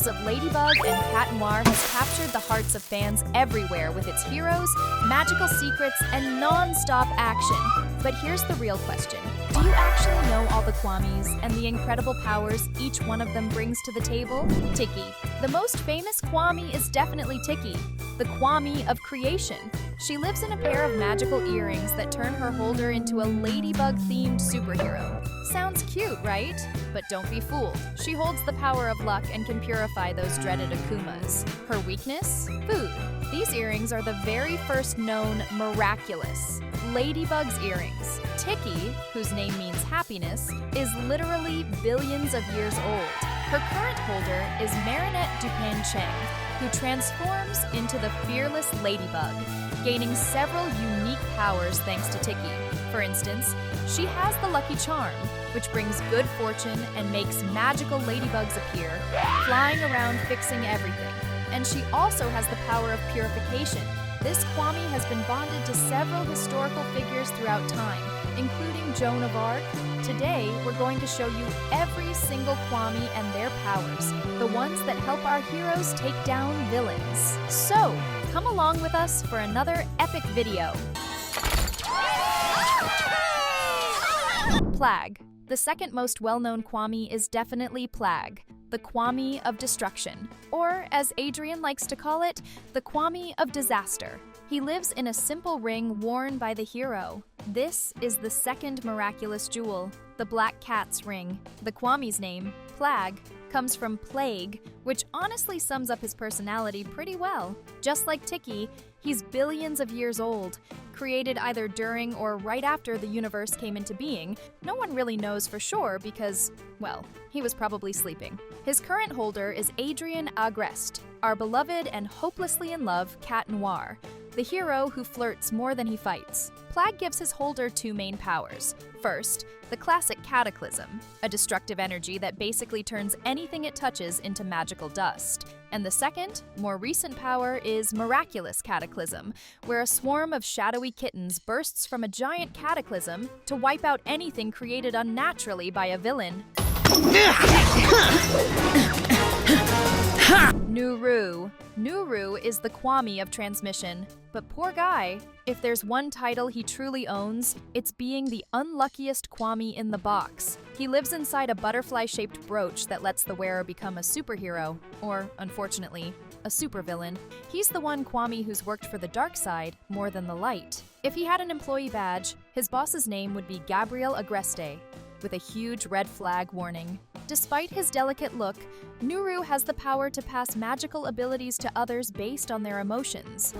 Tales of Ladybug and Cat Noir has captured the hearts of fans everywhere with its heroes, magical secrets, and non-stop action. But here's the real question. Do you actually know all the KWAMIS and the incredible powers each one of them brings to the table? Tiki. The most famous KWAMI is definitely Tiki, the KWAMI of creation. She lives in a pair of magical earrings that turn her holder into a ladybug-themed superhero. Sounds cute, right? But don't be fooled. She holds the power of luck and can purify those dreaded akumas. Her weakness? Food. These earrings are the very first known MIRACULOUS, Ladybug's earrings. Tiki, whose name means happiness, is literally billions of years old. Her current holder is Marinette Dupin Cheng, who transforms into the fearless Ladybug, gaining several unique powers thanks to Tiki. For instance, she has the Lucky Charm, which brings good fortune and makes magical ladybugs appear, flying around fixing everything. And she also has the power of purification. This KWAMI has been bonded to several historical figures throughout time, including Joan of Arc. Today, we're going to show you every single KWAMI and their powers, the ones that help our heroes take down villains. So, come along with us for another epic video. Plague. The second most well-known KWAMI is definitely Plague, the KWAMI of destruction, or as Adrian likes to call it, the KWAMI of disaster. He lives in a simple ring worn by the hero. This is the second miraculous jewel, the Black Cat's ring. The KWAMI's name, Plague, comes from plague, which honestly sums up his personality pretty well. Just like Tiki, he's billions of years old, created either during or right after the universe came into being. No one really knows for sure because, well, he was probably sleeping. His current holder is Adrien Agreste, our beloved and hopelessly in love Cat Noir, the hero who flirts more than he fights. Plague gives his holder two main powers. First, the classic Cataclysm, a destructive energy that basically turns anything it touches into magical dust. And the second, more recent power is Miraculous Cataclysm, where a swarm of shadowy kittens bursts from a giant cataclysm to wipe out anything created unnaturally by a villain. Nuru. Nuru is the KWAMI of transmission. But poor guy, if there's one title he truly owns, it's being the unluckiest KWAMI in the box. He lives inside a butterfly-shaped brooch that lets the wearer become a superhero, or, unfortunately, a supervillain. He's the one KWAMI who's worked for the dark side more than the light. If he had an employee badge, his boss's name would be Gabriel Agreste, with a huge red flag warning. Despite his delicate look, Nuru has the power to pass magical abilities to others based on their emotions.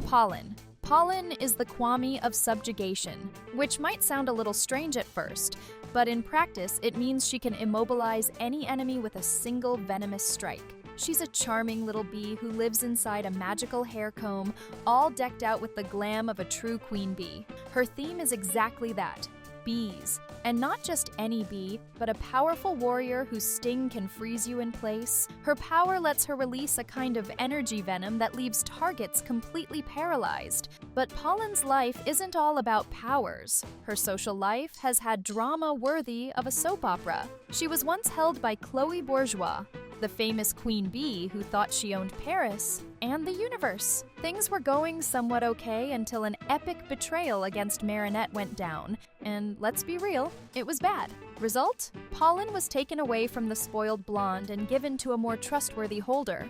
Pollen. Pollen is the KWAMI of subjugation, which might sound a little strange at first, but in practice it means she can immobilize any enemy with a single venomous strike. She's a charming little bee who lives inside a magical hair comb, all decked out with the glam of a true queen bee. Her theme is exactly that, bees. And not just any bee, but a powerful warrior whose sting can freeze you in place. Her power lets her release a kind of energy venom that leaves targets completely paralyzed. But Pollen's life isn't all about powers. Her social life has had drama worthy of a soap opera. She was once held by Chloe Bourgeois, the famous queen bee who thought she owned Paris and the universe. Things were going somewhat okay until an epic betrayal against Marinette went down, and let's be real, it was bad. Result? Pollen was taken away from the spoiled blonde and given to a more trustworthy holder.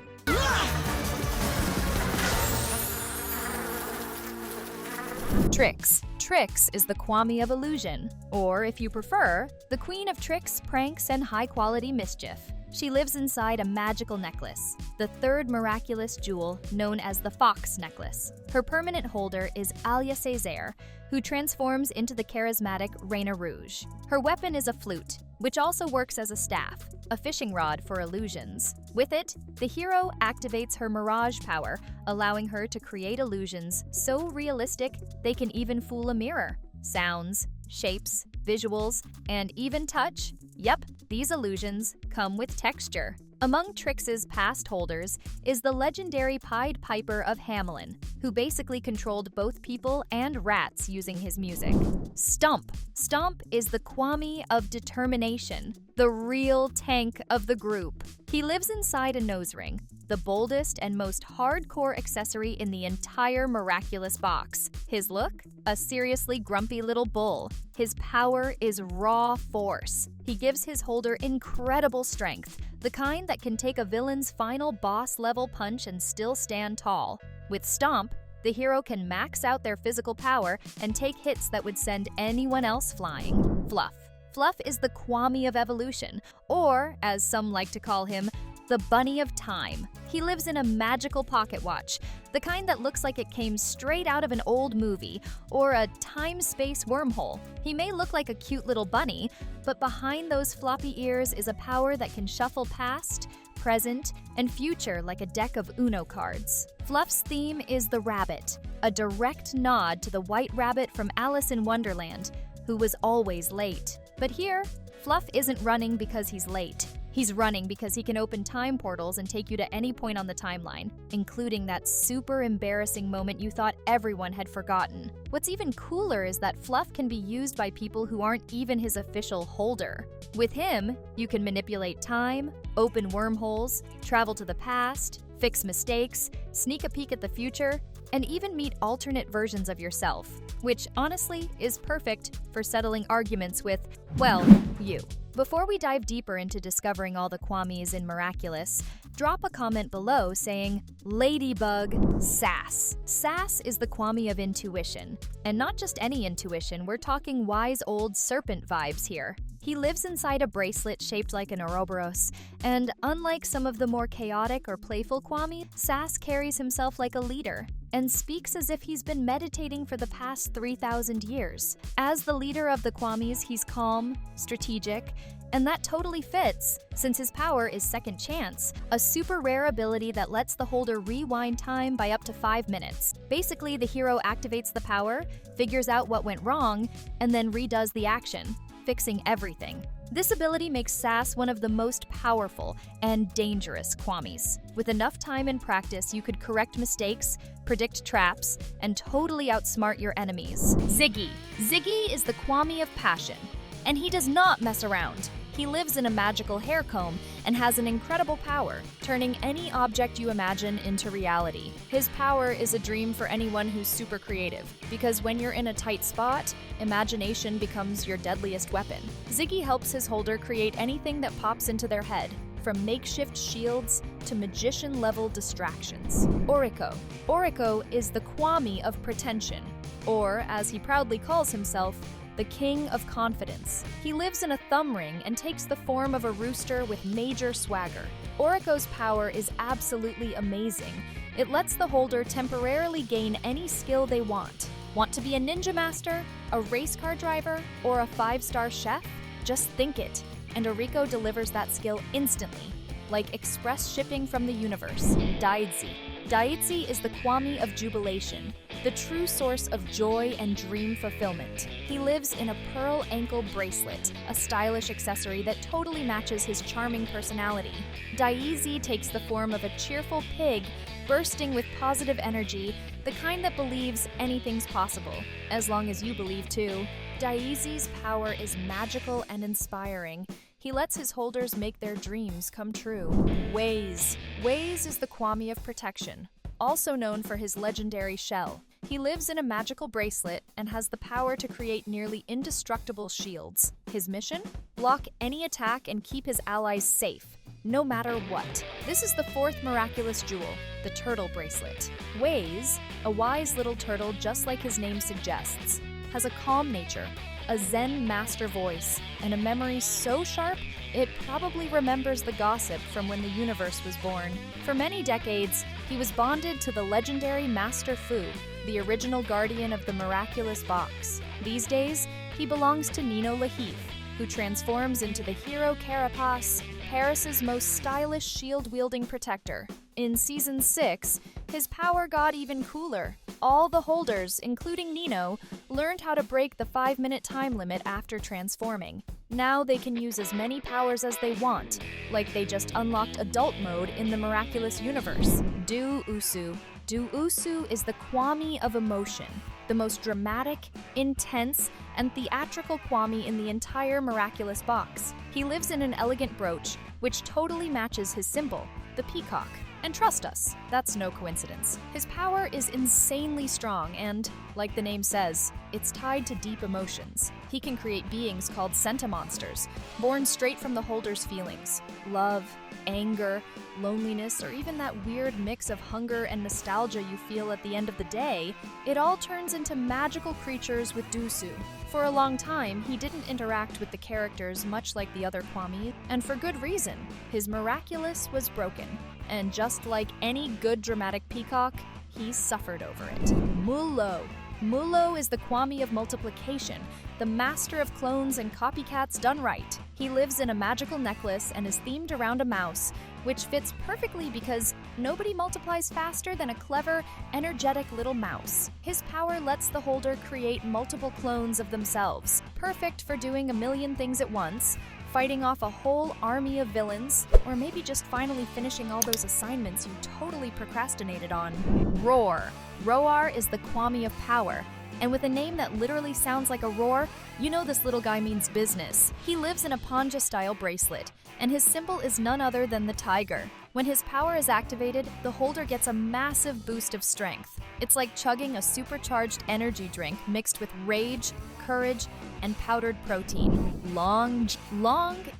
Tricks. Tricks is the KWAMI of illusion, or if you prefer, the queen of tricks, pranks, and high-quality mischief. She lives inside a magical necklace, the third miraculous jewel known as the Fox Necklace. Her permanent holder is Alia Césaire, who transforms into the charismatic Reina Rouge. Her weapon is a flute, which also works as a staff, a fishing rod for illusions. With it, the hero activates her mirage power, allowing her to create illusions so realistic they can even fool a mirror. Sounds, shapes, visuals, and even touch. Yep, these illusions come with texture. Among Trix's past holders is the legendary Pied Piper of Hamelin, who basically controlled both people and rats using his music. Stump. Stump is the Kwami of determination, the real tank of the group. He lives inside a nose ring, the boldest and most hardcore accessory in the entire Miraculous box. His look? A seriously grumpy little bull. His power is raw force. He gives his holder incredible strength, the kind that can take a villain's final boss-level punch and still stand tall. With Stomp, the hero can max out their physical power and take hits that would send anyone else flying. Fluff. Fluff is the Kwami of evolution, or, as some like to call him, the Bunny of Time. He lives in a magical pocket watch, the kind that looks like it came straight out of an old movie, or a time-space wormhole. He may look like a cute little bunny, but behind those floppy ears is a power that can shuffle past, present, and future like a deck of Uno cards. Fluff's theme is the rabbit, a direct nod to the white rabbit from Alice in Wonderland, who was always late. But here, Fluff isn't running because he's late. He's running because he can open time portals and take you to any point on the timeline, including that super embarrassing moment you thought everyone had forgotten. What's even cooler is that Fluff can be used by people who aren't even his official holder. With him, you can manipulate time, open wormholes, travel to the past, fix mistakes, sneak a peek at the future, and even meet alternate versions of yourself, which honestly is perfect for settling arguments with, well, you. Before we dive deeper into discovering all the Kwamis in Miraculous, drop a comment below saying, Ladybug, sass. Sass is the Kwami of intuition. And not just any intuition, we're talking wise old serpent vibes here. He lives inside a bracelet shaped like an Ouroboros, and unlike some of the more chaotic or playful Kwami, Sass carries himself like a leader and speaks as if he's been meditating for the past 3,000 years. As the leader of the Kwamis, he's calm, strategic, and that totally fits, since his power is Second Chance, a super rare ability that lets the holder rewind time by up to 5 minutes. Basically, the hero activates the power, figures out what went wrong, and then redoes the action, fixing everything. This ability makes Sass one of the most powerful and dangerous Kwamis. With enough time and practice, you could correct mistakes, predict traps, and totally outsmart your enemies. Ziggy. Ziggy is the Kwami of passion, and he does not mess around. He lives in a magical hair comb and has an incredible power, turning any object you imagine into reality. His power is a dream for anyone who's super creative, because when you're in a tight spot, imagination becomes your deadliest weapon. Ziggy helps his holder create anything that pops into their head, from makeshift shields to magician-level distractions. Oriko. Oriko is the Kwami of pretension, or, as he proudly calls himself, the King of Confidence. He lives in a thumb ring and takes the form of a rooster with major swagger. Oriko's power is absolutely amazing. It lets the holder temporarily gain any skill they want. Want to be a ninja master, a race car driver, or a 5-star chef? Just think it, and Oriko delivers that skill instantly, like express shipping from the universe. Daidzi. Daidzi is the Kwami of jubilation, the true source of joy and dream fulfillment. He lives in a pearl ankle bracelet, a stylish accessory that totally matches his charming personality. Daidzi takes the form of a cheerful pig, bursting with positive energy, the kind that believes anything's possible, as long as you believe too. Daidzi's power is magical and inspiring. He lets his holders make their dreams come true. Waze. Waze is the Kwami of protection, also known for his legendary shell. He lives in a magical bracelet and has the power to create nearly indestructible shields. His mission? Block any attack and keep his allies safe, no matter what. This is the 4th miraculous jewel, the turtle bracelet. Waze, a wise little turtle just like his name suggests, has a calm nature, a Zen master voice, and a memory so sharp it probably remembers the gossip from when the universe was born. For many decades, he was bonded to the legendary Master Fu, the original guardian of the Miraculous box. These days, he belongs to Nino Lahith, who transforms into the hero Carapace, Paris's most stylish shield-wielding protector. In Season 6, his power got even cooler. All the holders, including Nino, learned how to break the 5-minute time limit after transforming. Now they can use as many powers as they want, like they just unlocked adult mode in the Miraculous universe. Do-Usu. Do-Usu is the Kwami of emotion, the most dramatic, intense, and theatrical Kwami in the entire Miraculous box. He lives in an elegant brooch, which totally matches his symbol, the peacock. And trust us, that's no coincidence. His power is insanely strong and, like the name says, it's tied to deep emotions. He can create beings called sentimonsters, born straight from the holder's feelings. Love, anger, loneliness, or even that weird mix of hunger and nostalgia you feel at the end of the day, it all turns into magical creatures with Dusu. For a long time, he didn't interact with the characters much like the other Kwami, and for good reason. His Miraculous was broken. And just like any good dramatic peacock, he suffered over it. Mulo. Mulo is the Kwami of multiplication, the master of clones and copycats done right. He lives in a magical necklace and is themed around a mouse, which fits perfectly because nobody multiplies faster than a clever, energetic little mouse. His power lets the holder create multiple clones of themselves, perfect for doing a million things at once, fighting off a whole army of villains, or maybe just finally finishing all those assignments you totally procrastinated on. Roar. Roar is the Kwami of power, and with a name that literally sounds like a roar, you know this little guy means business. He lives in a Panja-style bracelet, and his symbol is none other than the tiger. When his power is activated, the holder gets a massive boost of strength. It's like chugging a supercharged energy drink mixed with rage, courage, and powdered protein. Long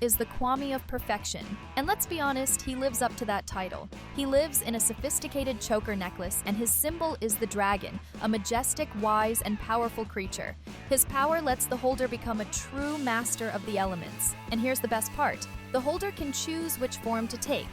is the Kwami of perfection, and let's be honest, he lives up to that title. He lives in a sophisticated choker necklace, and his symbol is the dragon, a majestic, wise, and powerful creature. His power lets the holder become a true master of the elements. And here's the best part. The holder can choose which form to take: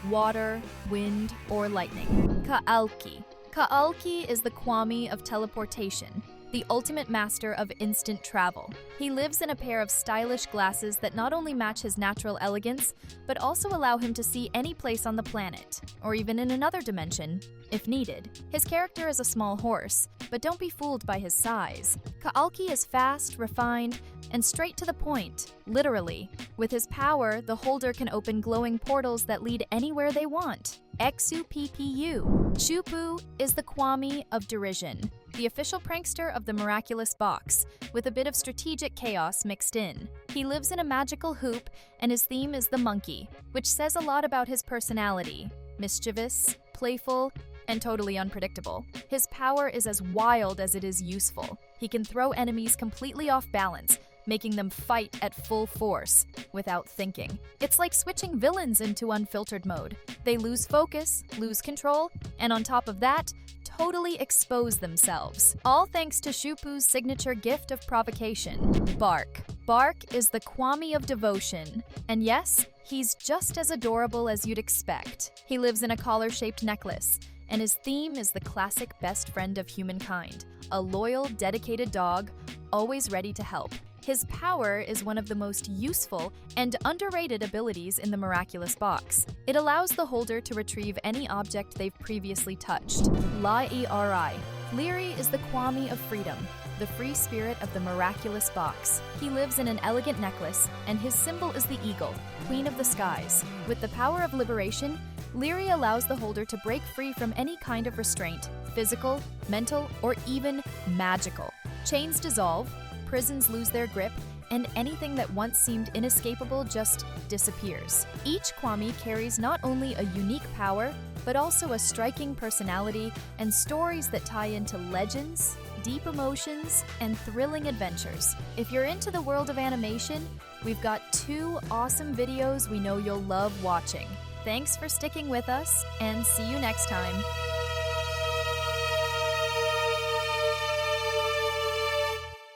water, wind, or lightning. Ka'alki. Ka'alki is the Kwami of teleportation, the ultimate master of instant travel. He lives in a pair of stylish glasses that not only match his natural elegance, but also allow him to see any place on the planet, or even in another dimension, if needed. His character is a small horse, but don't be fooled by his size. Ka'alki is fast, refined, and straight to the point, literally. With his power, the holder can open glowing portals that lead anywhere they want. XUPPU. Chupu is the Kwami of derision, the official prankster of the Miraculous box, with a bit of strategic chaos mixed in. He lives in a magical hoop, and his theme is the monkey, which says a lot about his personality: mischievous, playful, and totally unpredictable. His power is as wild as it is useful. He can throw enemies completely off balance, making them fight at full force without thinking. It's like switching villains into unfiltered mode. They lose focus, lose control, and on top of that, totally expose themselves. All thanks to Shupu's signature gift of provocation, Bark. Bark is the Kwami of devotion. And yes, he's just as adorable as you'd expect. He lives in a collar-shaped necklace, and his theme is the classic best friend of humankind, a loyal, dedicated dog, always ready to help. His power is one of the most useful and underrated abilities in the Miraculous box. It allows the holder to retrieve any object they've previously touched. Lairi. Leary is the Kwami of freedom, the free spirit of the Miraculous box. He lives in an elegant necklace, and his symbol is the eagle, queen of the skies. With the power of liberation, Leary allows the holder to break free from any kind of restraint, physical, mental, or even magical. Chains dissolve, prisons lose their grip, and anything that once seemed inescapable just disappears. Each Kwami carries not only a unique power, but also a striking personality and stories that tie into legends, deep emotions, and thrilling adventures. If you're into the world of animation, we've got 2 awesome videos we know you'll love watching. Thanks for sticking with us, and see you next time.